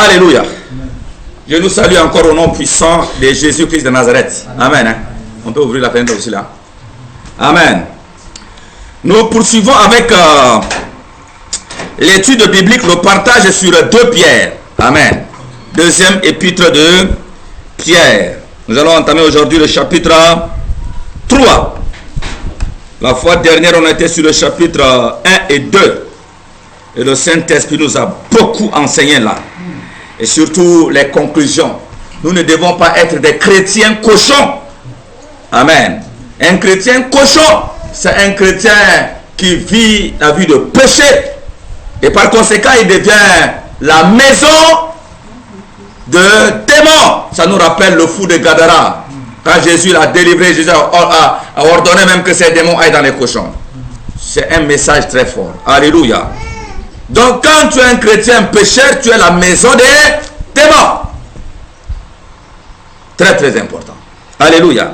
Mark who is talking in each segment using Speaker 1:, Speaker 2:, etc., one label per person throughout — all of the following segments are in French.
Speaker 1: Alléluia. Je nous salue encore au nom puissant de Jésus-Christ de Nazareth. Amen. Hein? On peut ouvrir la fenêtre aussi là. Amen. Nous poursuivons avec l'étude biblique, le partage sur 2 Pierre. Amen. Deuxième épître de Pierre. Nous allons entamer aujourd'hui le chapitre 3. La fois dernière, on était sur le chapitre 1 et 2. Et le Saint-Esprit nous a beaucoup enseigné là. Et surtout les conclusions. Nous ne devons pas être des chrétiens cochons. Amen. Un chrétien cochon, c'est un chrétien qui vit la vie de péché. Et par conséquent, il devient la maison de démons. Ça nous rappelle le fou de Gadara. Quand Jésus l'a délivré, Jésus a ordonné même que ces démons aillent dans les cochons. C'est un message très fort. Alléluia. Donc quand tu es un chrétien pécheur, tu es la maison des démons. Très très important. Alléluia.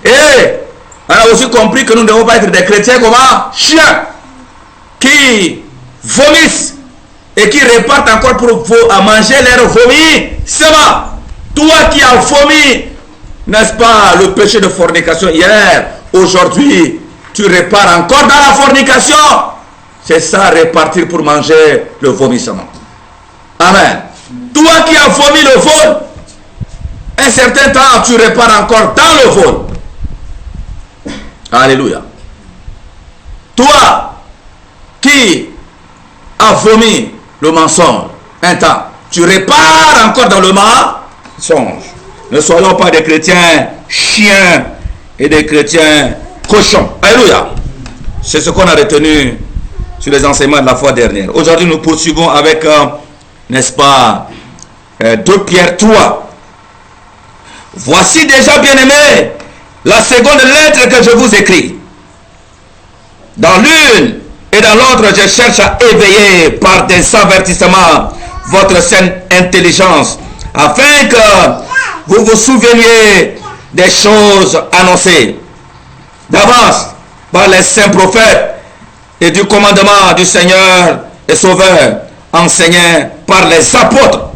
Speaker 1: Et on a aussi compris que nous ne devons pas être des chrétiens comme chiens qui vomissent et qui repartent encore pour manger leur vomi. C'est ça. Toi qui as vomi, n'est-ce pas, le péché de fornication hier, aujourd'hui, tu repars encore dans la fornication. C'est ça, repartir pour manger le vomissement. Amen. Toi qui as vomi le vol, un certain temps, tu repars encore dans le vol. Alléluia. Toi qui as vomi le mensonge, un temps, tu repars encore dans le mensonge. Ne soyons pas des chrétiens chiens et des chrétiens cochons. Alléluia. C'est ce qu'on a retenu sur les enseignements de la fois dernière. Aujourd'hui, nous poursuivons avec, n'est-ce pas, 2 Pierre 3. Voici déjà, bien-aimés, la seconde lettre que je vous écris. Dans l'une et dans l'autre, je cherche à éveiller par des avertissements votre saine intelligence, afin que vous vous souveniez des choses annoncées d'avance par les saints prophètes et du commandement du Seigneur et Sauveur enseigné par les apôtres.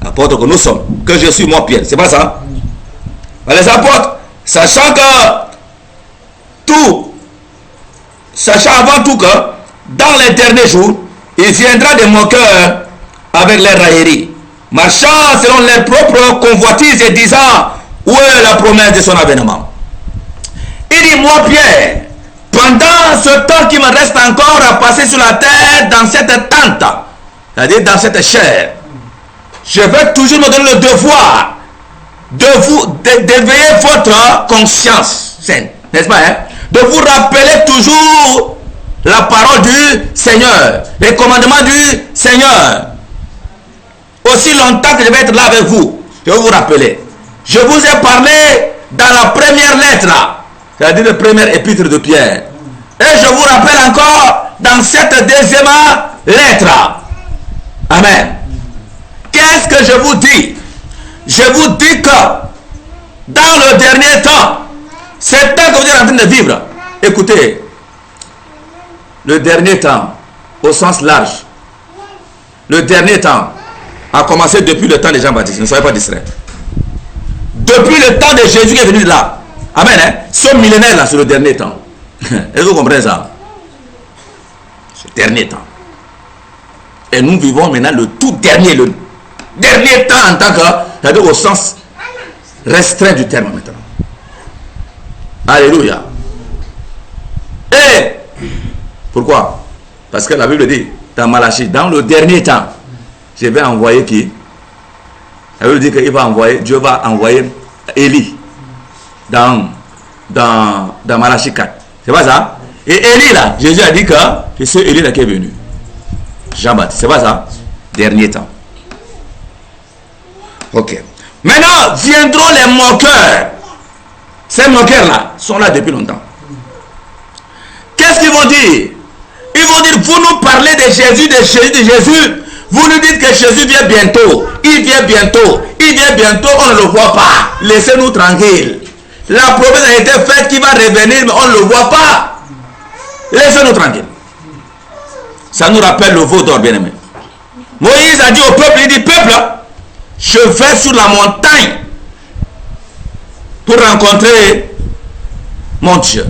Speaker 1: Apôtres que nous sommes, que je suis moi Pierre, c'est pas ça? Les apôtres, sachant avant tout que dans les derniers jours, il viendra des moqueurs avec les railleries, marchant selon leurs propres convoitises et disant où est la promesse de son avènement. Il dit, moi Pierre, pendant ce temps qui me reste encore à passer sur la terre dans cette tente, c'est-à-dire dans cette chair, je vais toujours me donner le devoir d'éveiller votre conscience saine, n'est-ce pas, hein? De vous rappeler toujours la parole du Seigneur, les commandements du Seigneur. Aussi longtemps que je vais être là avec vous, je vais vous rappeler. Je vous ai parlé dans la première lettre, c'est-à-dire le premier épître de Pierre. Et je vous rappelle encore dans cette deuxième lettre. Amen. Qu'est-ce que je vous dis? Je vous dis que dans le dernier temps, c'est temps que vous êtes en train de vivre. Écoutez, le dernier temps, au sens large, le dernier temps a commencé depuis le temps des Jean-Baptiste. Ne soyez pas distraits. Depuis le temps de Jésus qui est venu là. Amen. Hein? Ce millénaire là, c'est le dernier temps. Est-ce que vous comprenez ça? C'est le dernier temps. Et nous vivons maintenant le tout dernier, le dernier temps en tant que, c'est-à-dire au sens restreint du terme maintenant. Alléluia. Et pourquoi? Parce que la Bible dit dans Malachie, dans le dernier temps, je vais envoyer qui? La Bible dit qu'il va envoyer, Dieu va envoyer Élie dans Malachie 4. C'est pas ça? Et Élie là, Jésus a dit que c'est ce Élie là qui est venu. Jean-Baptiste, c'est pas ça? Dernier temps. Ok. Maintenant, viendront les moqueurs. Ces moqueurs-là sont là depuis longtemps. Qu'est-ce qu'ils vont dire? Ils vont dire, vous nous parlez de Jésus, de Jésus. Vous nous dites que Jésus vient bientôt. Il vient bientôt. Il vient bientôt, on ne le voit pas. Laissez-nous tranquilles. La promesse a été faite qu'il va revenir, mais on ne le voit pas. Laissez-nous tranquilles. Ça nous rappelle le veau d'or, bien-aimé. Moïse a dit au peuple, il dit, peuple, je vais sur la montagne pour rencontrer mon Dieu.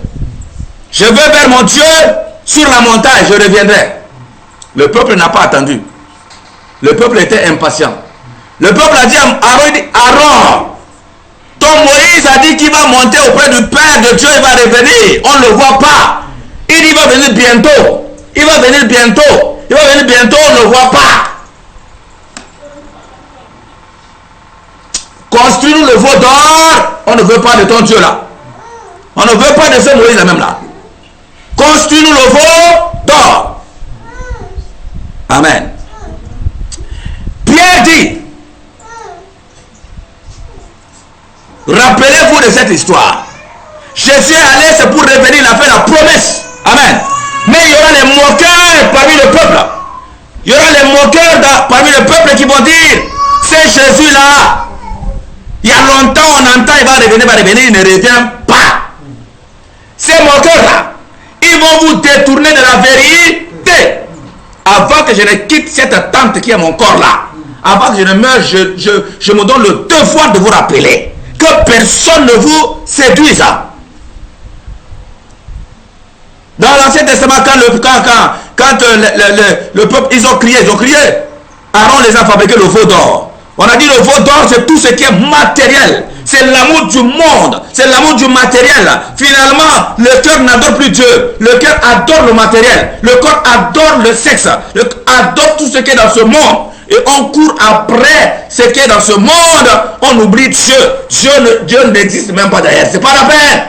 Speaker 1: Je vais vers mon Dieu sur la montagne, je reviendrai. Le peuple n'a pas attendu. Le peuple était impatient. Le peuple a dit à Aaron, ton Moïse a dit qu'il va monter auprès du Père de Dieu, il va revenir. On ne le voit pas. Il dit, il va venir bientôt. Il va venir bientôt. Il va venir bientôt, on ne le voit pas. Construis-nous le veau d'or. On ne veut pas de ton Dieu là. On ne veut pas de ce Moïse là même là. Construis-nous le veau d'or. Amen. Pierre dit, rappelez-vous de cette histoire. Jésus est allé, c'est pour revenir, il a fait la promesse. Amen. Mais il y aura les moqueurs parmi le peuple. Il y aura les moqueurs parmi le peuple qui vont dire, c'est Jésus là. Il y a longtemps on entend, il va revenir, il ne revient pas. Ces moqueurs là, ils vont vous détourner de la vérité. Avant que je ne quitte cette tente qui est mon corps là, avant que je ne meure, je me donne le devoir de vous rappeler que personne ne vous séduise. Dans l'Ancien Testament, quand le peuple, ils ont crié, Aaron les a fabriqué le veau d'or. On a dit le veau d'or, c'est tout ce qui est matériel. C'est l'amour du monde, c'est l'amour du matériel. Finalement, le cœur n'adore plus Dieu. Le cœur adore le matériel. Le corps adore le sexe. Le corps adore tout ce qui est dans ce monde. Et on court après ce qui est dans ce monde. On oublie Dieu. Dieu n'existe même pas derrière. C'est pas la peine.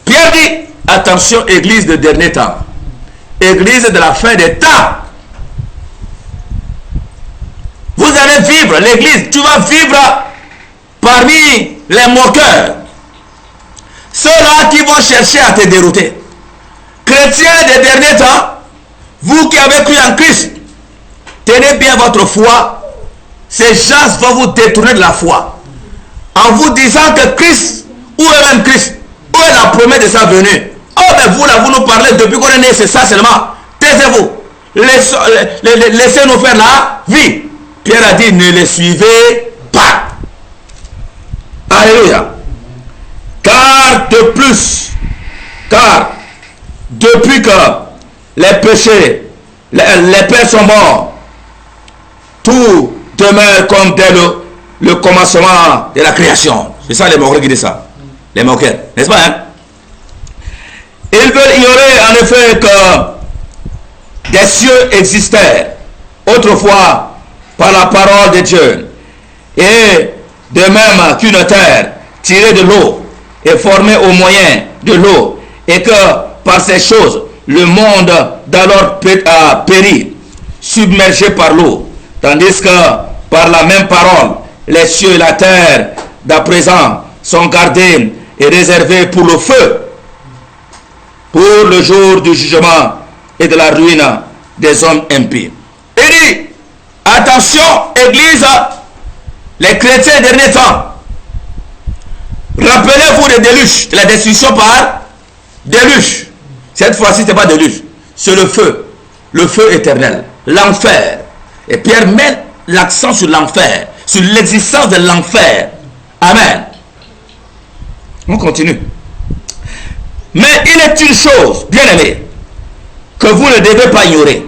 Speaker 1: Pierre dit, attention, église de dernier temps. Église de la fin des temps. Vous allez vivre, l'église, tu vas vivre parmi les moqueurs. Ceux-là qui vont chercher à te dérouter. Chrétiens des derniers temps, vous qui avez cru en Christ, tenez bien votre foi. Ces gens vont vous détourner de la foi. En vous disant que Christ, où est même Christ? Où est la promesse de sa venue? Oh, mais vous là, vous nous parlez depuis qu'on est né, c'est ça seulement. Taisez-vous. Laissez-nous faire la vie. Pierre a dit, ne les suivez pas. Alléluia. Car depuis que les péchés, les pères sont morts, tout demeure comme dès le commencement de la création. C'est ça les moqueurs qui disent ça. Les moqueurs, n'est-ce pas, hein? Ils veulent ignorer en effet que des cieux existaient autrefois par la parole de Dieu, et de même qu'une terre tirée de l'eau est formée au moyen de l'eau, et que par ces choses le monde d'alors périt, submergé par l'eau, tandis que par la même parole les cieux et la terre d'à présent sont gardés et réservés pour le feu, pour le jour du jugement et de la ruine des hommes impies. Il dit, attention, Église, les chrétiens des derniers temps, rappelez-vous des déluges, de la destruction par déluge. Cette fois-ci, ce n'est pas déluge, c'est le feu éternel, l'enfer. Et Pierre met l'accent sur l'enfer, sur l'existence de l'enfer. Amen. On continue. Mais il est une chose, bien aimé, que vous ne devez pas ignorer.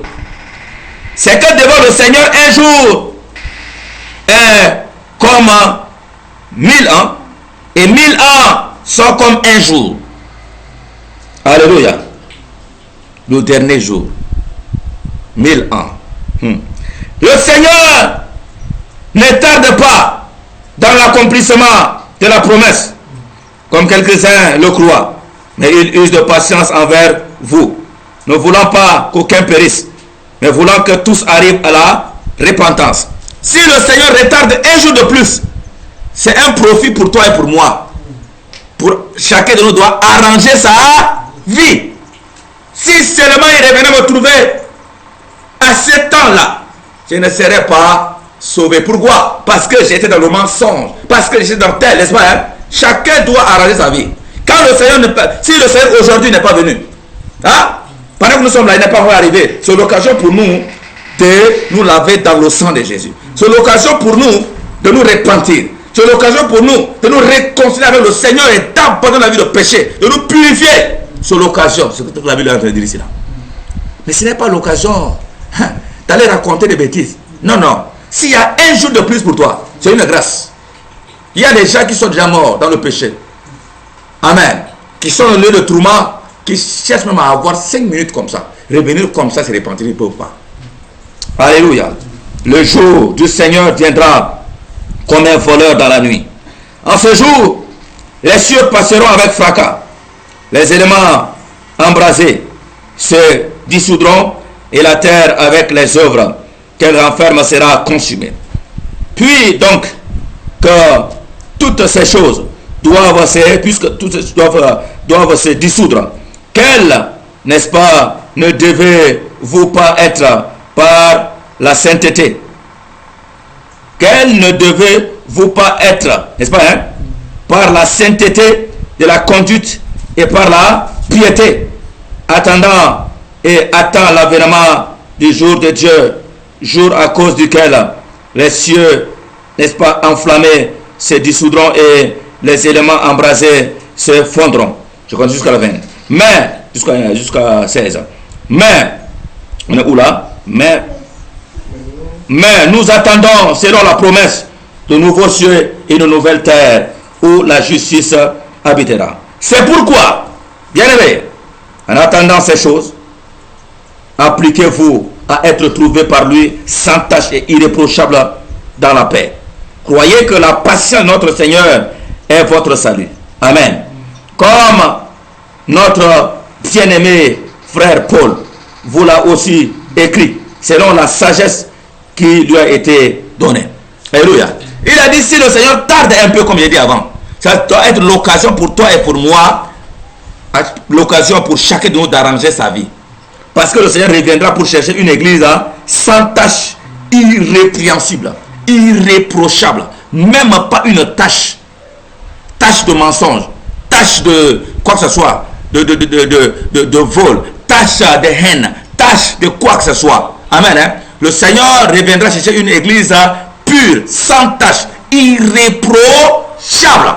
Speaker 1: C'est que devant le Seigneur, un jour est comme 1000 ans, et 1000 ans sont comme un jour. Alléluia. Le dernier jour. 1000 ans. Le Seigneur ne tarde pas dans l'accomplissement de la promesse, comme quelques-uns le croient, mais il use de patience envers vous, ne voulant pas qu'aucun périsse, mais voulant que tous arrivent à la repentance. Si le Seigneur retarde un jour de plus, c'est un profit pour toi et pour moi. Chacun de nous doit arranger sa vie. Si seulement il revenait me trouver à ce temps-là, je ne serais pas sauvé. Pourquoi? Parce que j'étais dans le mensonge, parce que j'étais dans tel, n'est-ce pas, hein? Chacun doit arranger sa vie. Quand le Seigneur si le Seigneur aujourd'hui n'est pas venu, hein? Pendant que nous sommes là, il n'est pas encore arrivé. C'est l'occasion pour nous de nous laver dans le sang de Jésus. C'est l'occasion pour nous de nous repentir. C'est l'occasion pour nous de nous réconcilier avec le Seigneur et d'abandonner la vie de péché, de nous purifier. C'est l'occasion, c'est ce que la Bible est en train de dire ici là. Mais ce n'est pas l'occasion d'aller raconter des bêtises. Non, non. S'il y a un jour de plus pour toi, c'est une grâce. Il y a des gens qui sont déjà morts dans le péché. Amen. Qui sont au lieu de tourment, qui cherchent même à avoir 5 minutes comme ça. Revenir comme ça, se repentir, ils ne peuvent pas. Alléluia. Le jour du Seigneur viendra comme un voleur dans la nuit. En ce jour, les cieux passeront avec fracas. Les éléments embrasés se dissoudront et la terre avec les œuvres qu'elle renferme sera consumée. Puis donc que toutes ces choses doivent se dissoudre. Quelle, n'est-ce pas, ne devez-vous pas être par la sainteté? Quelle ne devez-vous pas être, n'est-ce pas, hein, par la sainteté de la conduite et par la piété, attendant l'avènement du jour de Dieu, jour à cause duquel les cieux, n'est-ce pas, enflammés se dissoudront et les éléments embrasés se fondront. Je continue jusqu'à la 20. Mais, jusqu'à 16. Mais, on est où là? Mais nous attendons, selon la promesse, de nouveaux cieux et de nouvelles terres où la justice habitera. C'est pourquoi, bien aimé, en attendant ces choses, appliquez-vous à être trouvé par lui sans tache et irréprochable dans la paix. Croyez que la patience de notre Seigneur est votre salut. Amen. Comme notre bien-aimé frère Paul vous l'a aussi écrit, selon la sagesse qui lui a été donnée. Alléluia. Il a dit, si le Seigneur tarde un peu, comme j'ai dit avant, ça doit être l'occasion pour toi et pour moi, l'occasion pour chacun de nous d'arranger sa vie. Parce que le Seigneur reviendra pour chercher une église sans tâche, irrépréhensible, irréprochable, même pas une tâche de mensonge, tâche de quoi que ce soit, de vol, tâche de haine, tâche de quoi que ce soit. Amen. Hein? Le Seigneur reviendra chercher une église pure, sans tâche, irréprochable.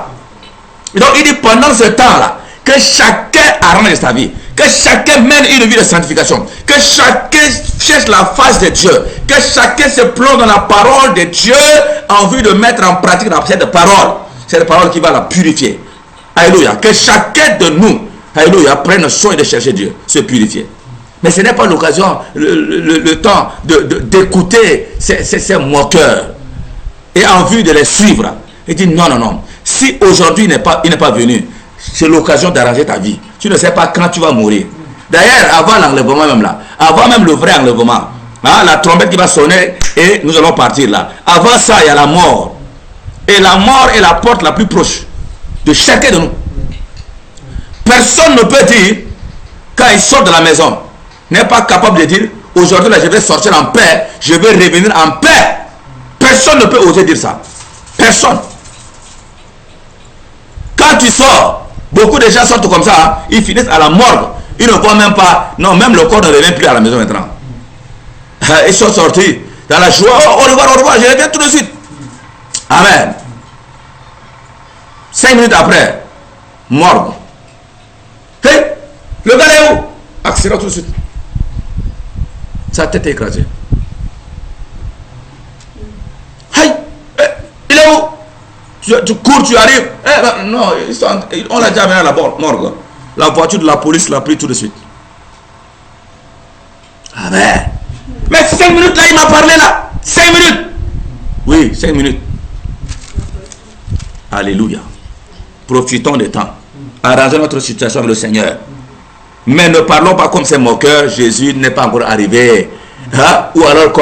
Speaker 1: Et donc il dit pendant ce temps-là, que chacun arrange sa vie, que chacun mène une vie de sanctification, que chacun cherche la face de Dieu, que chacun se plonge dans la parole de Dieu en vue de mettre en pratique cette parole qui va la purifier. Alléluia. Que chacun de nous, alléluia, prenne soin de chercher Dieu, se purifier. Mais ce n'est pas l'occasion, le temps d'écouter ces moqueurs et en vue de les suivre. Il dit non, non, non. Si aujourd'hui il n'est pas venu, c'est l'occasion d'arranger ta vie. Tu ne sais pas quand tu vas mourir. D'ailleurs, avant l'enlèvement même là, avant même le vrai enlèvement, hein, la trompette qui va sonner et nous allons partir là. Avant ça, il y a la mort. Et la mort est la porte la plus proche de chacun de nous. Personne ne peut dire, quand il sort de la maison, n'est pas capable de dire, aujourd'hui là je vais sortir en paix, je vais revenir en paix. Personne ne peut oser dire ça. Personne. Quand tu sors, beaucoup de gens sortent comme ça, hein, ils finissent à la morgue. Ils ne voient même pas, non, même le corps ne revient plus à la maison maintenant. Ils sont sortis dans la joie, oh, au revoir, je reviens tout de suite. Amen. 5 minutes après, morgue. Hey, le gars est où? Accident tout de suite. Sa tête est écrasée. Hey, il est où? Tu cours, tu arrives. Non, on l'a déjà amené à la morgue. La voiture de la police l'a pris tout de suite. Amen. Mais 5 minutes là, il m'a parlé là. 5 minutes. Oui, 5 minutes. Alléluia. Profitons du temps. Arrangeons notre situation avec le Seigneur. Mais ne parlons pas comme ces moqueurs. Jésus n'est pas encore arrivé. Hein? Ou alors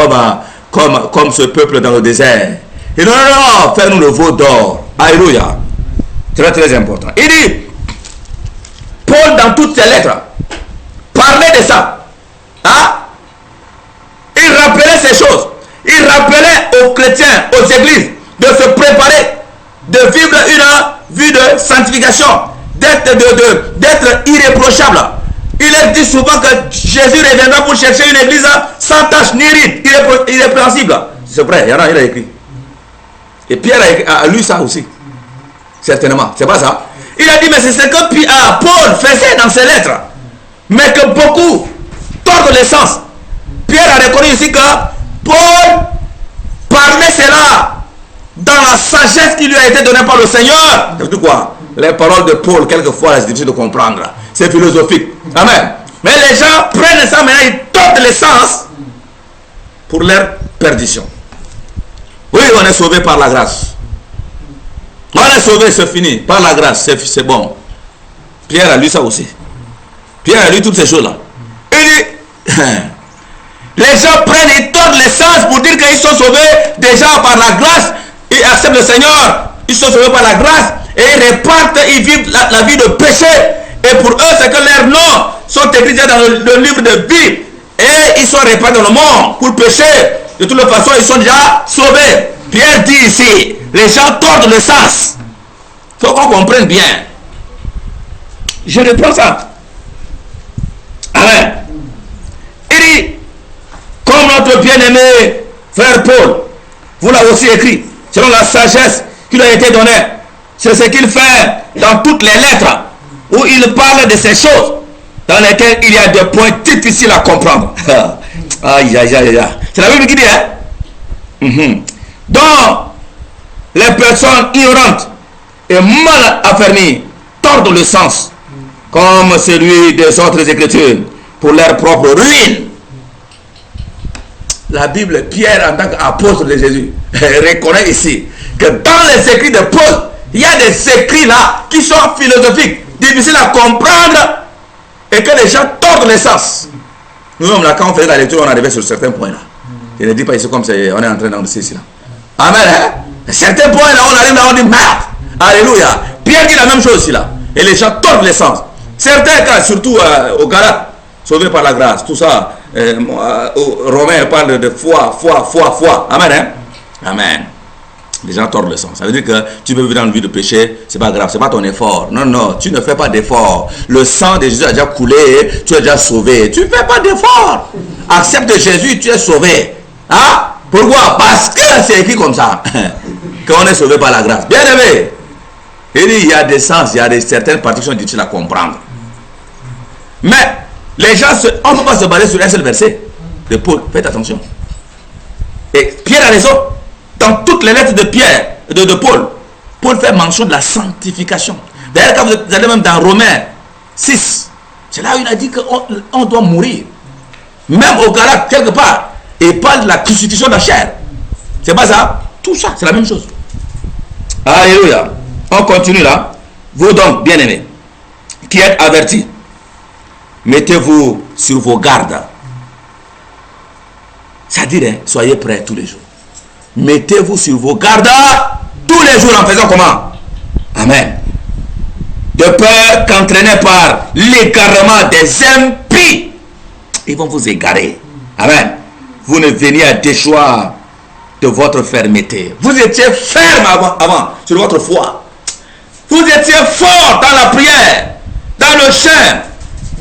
Speaker 1: comme ce peuple dans le désert. Et non, non, non, fais-nous le veau d'or. Alléluia. Très, très important. Il dit, Paul, dans toutes ses lettres, parlait de ça. Hein? Il rappelait ces choses. Il rappelait aux chrétiens, aux églises, de se préparer, de vivre une vie de sanctification, d'être irréprochable, Il est dit souvent que Jésus reviendra pour chercher une église sans tache ni ride, irrépréhensible. C'est vrai, il y en a, il a écrit. Et Pierre a lu ça aussi. Certainement, c'est pas ça. Il a dit, mais c'est ce que Paul faisait dans ses lettres. Mais que beaucoup tordent le sens. Pierre a reconnu ici que Paul parlait cela dans la sagesse qui lui a été donnée par le Seigneur. C'est tout quoi? Les paroles de Paul, quelquefois, c'est difficile de comprendre. C'est philosophique. Amen. Mais les gens prennent ça maintenant, ils tordent le sens pour leur perdition. Oui, on est sauvé par la grâce. On est sauvé, c'est fini. Par la grâce, c'est bon. Pierre a lu ça aussi. Pierre a lu toutes ces choses-là. Il dit, les gens prennent et tordent le sens pour dire qu'ils sont sauvés déjà par la grâce. Ils acceptent le Seigneur. Ils sont sauvés par la grâce. Et ils repartent, ils vivent la vie de péché. Et pour eux, c'est que leurs noms sont écrits dans le livre de vie. Et ils sont répartis dans le monde pour pécher. De toute façon, ils sont déjà sauvés. Pierre dit ici, les gens tordent le sens. Il faut qu'on comprenne bien. Je reprends ça. Amen. Il dit, comme notre bien-aimé frère Paul, vous l'avez aussi écrit, selon la sagesse qui lui a été donnée. C'est ce qu'il fait dans toutes les lettres, où il parle de ces choses dans lesquelles il y a des points difficiles à comprendre. Aïe, aïe, aïe, aïe. C'est la Bible qui dit, hein? Donc, les personnes ignorantes et mal affermies tordent le sens, comme celui des autres écritures, pour leur propre ruine. La Bible, Pierre, en tant qu'apôtre de Jésus, reconnaît ici que dans les écrits de Paul, il y a des écrits là qui sont philosophiques, difficiles à comprendre et que les gens tordent le sens. Nous-mêmes, là, quand on faisait la lecture, on arrivait sur certains points là. Je ne dis pas ici comme c'est, on est en train d'endosser ici là. Amen. Hein? Certains points là, on arrive là, on dit merde. Alléluia. Pierre dit la même chose ici là. Et les gens tordent le sens. Certains cas, surtout au Galates, sauvés par la grâce, tout ça. Romains parle de foi. Amen. Hein? Amen. Les gens tordent le sens. Ça veut dire que tu peux vivre dans une vie de péché, c'est pas grave, c'est pas ton effort. Non, non, tu ne fais pas d'effort. Le sang de Jésus a déjà coulé, tu es déjà sauvé. Tu ne fais pas d'effort. Accepte Jésus, tu es sauvé. Hein? Pourquoi? Parce que c'est écrit comme ça. Qu'on est sauvé par la grâce. Bien aimé. Il y a des sens, il y a certaines parties qui sont difficiles à comprendre. Mais les gens, on ne peut pas se baser sur un seul verset de Paul. Faites attention. Et Pierre a raison. Dans toutes les lettres de Pierre, de Paul, Paul fait mention de la sanctification. D'ailleurs, quand vous allez même dans Romains 6, c'est là où il a dit qu'on doit mourir. Même au Galates, quelque part, il parle de la crucifixion de la chair. C'est pas ça? Tout ça, c'est la même chose. Alléluia. On continue là. Vous donc, bien-aimés, qui êtes avertis, mettez-vous sur vos gardes. C'est-à-dire, hein, soyez prêts tous les jours. Mettez-vous sur vos gardes tous les jours en faisant comment? Amen. De peur qu'entraînés par l'égarement des impies, ils vont vous égarer. Amen. Vous ne veniez à déchoir de votre fermeté. Vous étiez ferme avant sur votre foi. Vous étiez fort dans la prière, dans le chant,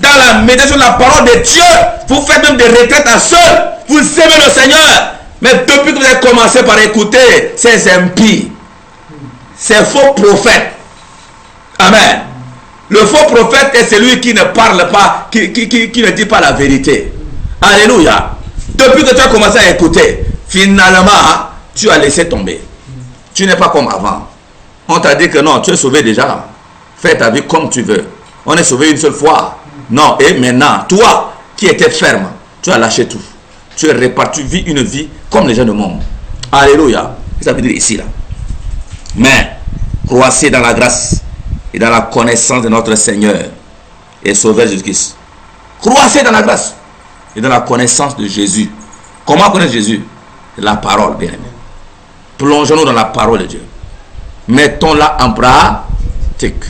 Speaker 1: dans la méditation de la parole de Dieu. Vous faites même des retraites à seul. Vous aimez le Seigneur. Mais depuis que vous avez commencé par écouter ces impies, ces faux prophètes, amen. Le faux prophète est celui qui ne parle pas, qui ne dit pas la vérité. Alléluia. Depuis que tu as commencé à écouter, finalement, tu as laissé tomber. Tu n'es pas comme avant. On t'a dit que non, tu es sauvé déjà. Fais ta vie comme tu veux. On est sauvé une seule fois. Non, et maintenant, toi qui étais ferme, tu as lâché tout. Tu es réparti, vis une vie comme les gens du monde. Alléluia. Ça veut dire ici, là. Mais, croissez dans la grâce et dans la connaissance de notre Seigneur et Sauveur Jésus-Christ. Croissez dans la grâce et dans la connaissance de Jésus. Comment connaître Jésus? La parole, bien aimé. Plongeons-nous dans la parole de Dieu. Mettons-la en pratique.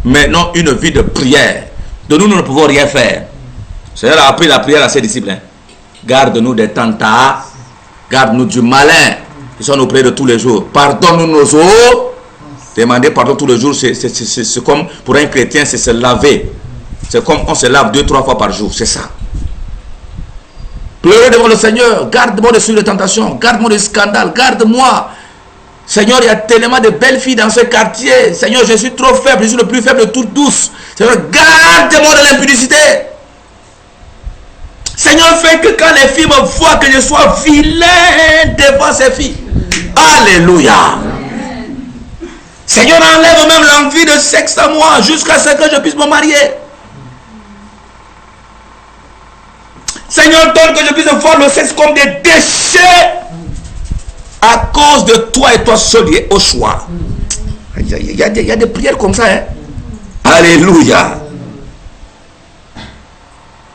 Speaker 1: Menons une vie de prière. De nous ne pouvons rien faire. Le Seigneur a appris la prière à ses disciples. Hein. Garde-nous des tentats, garde-nous du malin, qui sont nos prières de tous les jours. Pardonne-nous nos eaux. Demander pardon tous les jours, c'est comme pour un chrétien, c'est se laver. C'est comme on se lave 2-3 fois par jour, c'est ça. Pleurer devant le Seigneur, garde-moi de suivre les tentations, garde-moi des scandales, garde-moi. Seigneur, il y a tellement de belles filles dans ce quartier. Seigneur, je suis trop faible, je suis le plus faible de toutes douces. Seigneur, garde-moi de l'impudicité. Seigneur, fais que quand les filles me voient, que je sois vilain devant ces filles. Alléluia. Seigneur, enlève même l'envie de sexe à moi jusqu'à ce que je puisse me marier. Seigneur, donne que je puisse voir le sexe comme des déchets à cause de toi et toi seul au choix. Il y a des prières comme ça. Hein? Alléluia.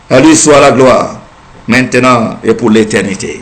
Speaker 1: À lui soit la gloire, maintenant et pour l'éternité.